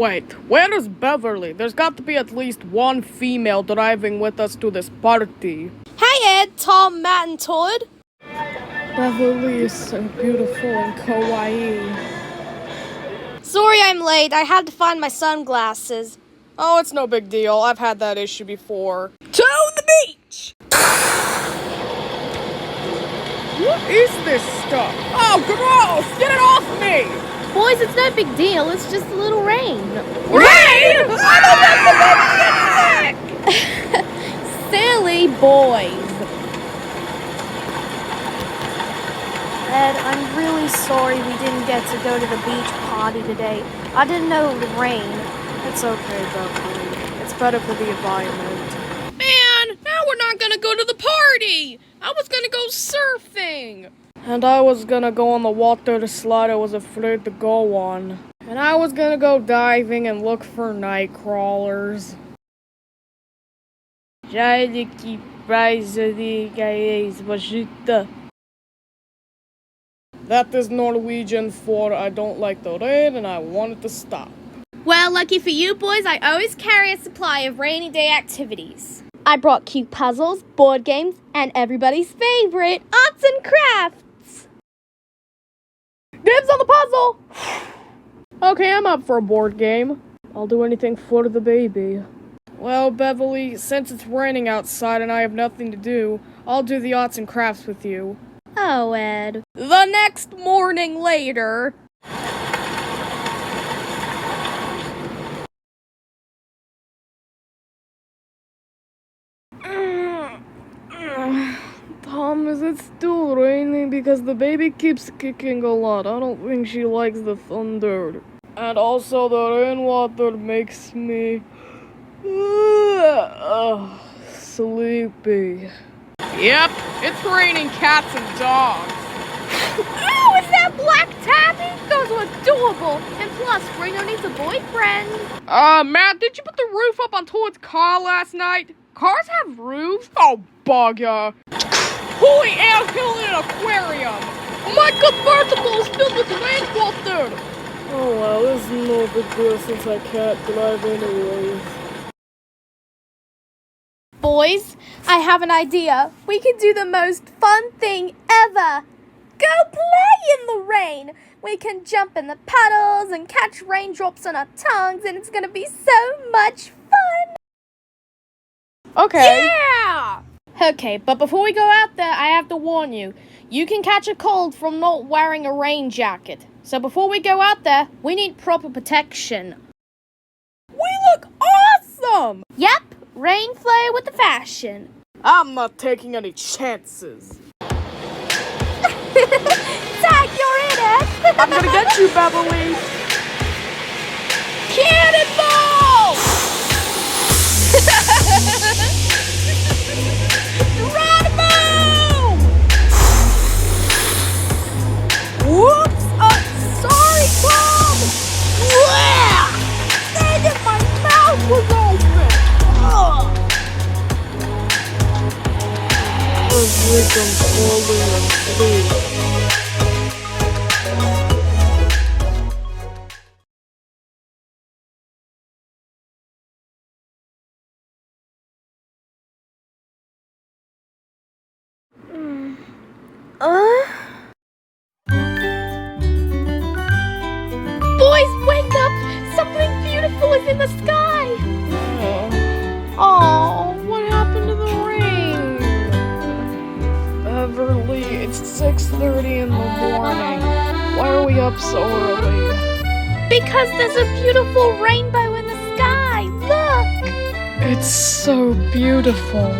Wait, where is Beverly? There's got to be at least one female driving with us to this party. Hey Ed, Tom, Matt, and Todd. Beverly is so beautiful and kawaii. Sorry I'm late. I had to find my sunglasses. Oh, it's no big deal. I've had that issue before. To the beach! What is this stuff? Oh, gross! Get it off me! Boys, it's no big deal. It's just a little rain. Rain? I'm about to get sick! Silly boys. Ed, I'm really sorry we didn't get to go to the beach party today. I didn't know it would rain. It's okay, Beverly. It's better for the environment. Man, now we're not gonna go to the party! I was gonna go surfing! And I was gonna go on the water slide I was afraid to go on. And I was gonna go diving and look for night crawlers. That is Norwegian for I don't like the rain and I want it to stop. Well, lucky for you boys, I always carry a supply of rainy day activities. I brought cute puzzles, board games, and everybody's favorite, arts and crafts. Dibs on the puzzle! Okay, I'm up for a board game. I'll do anything for the baby. Well, Beverly, since it's raining outside and I have nothing to do, I'll do the arts and crafts with you. Oh, Ed. The next morning later. Tom, is it still raining? Because the baby keeps kicking a lot. I don't think she likes the thunder. And also the rainwater makes me sleepy. Yep, it's raining cats and dogs. Oh, is that Black Tabby? Those are adorable. And plus, Reno needs a boyfriend. Matt, did you put the roof up on Toad's car last night? Cars have roofs? Oh, bugger. Holy anthill in an aquarium! My convertible is filled with rainwater! Oh well, this is no big deal since I can't drive anyways. Boys, I have an idea. We can do the most fun thing ever. Go play in the rain. We can jump in the puddles and catch raindrops on our tongues, and it's gonna be so much fun. Okay. Yeah! Okay, but before we go out there, I have to warn you. You can catch a cold from not wearing a rain jacket. So before we go out there, we need proper protection. We look awesome! Yep, rain flare with the fashion. I'm not taking any chances. Zach, you're in it! I'm gonna get you, Beverly! Cannonball! Geronimo! Whoops! Sorry, Tom! Dang it, my mouth was open! I think I'm falling asleep. Boys, wake up! Something beautiful is in the sky! Oh, what happened to the rain? Beverly, it's 6:30 in the morning. Why are we up so early? Because there's a beautiful rainbow in the sky! Look! It's so beautiful.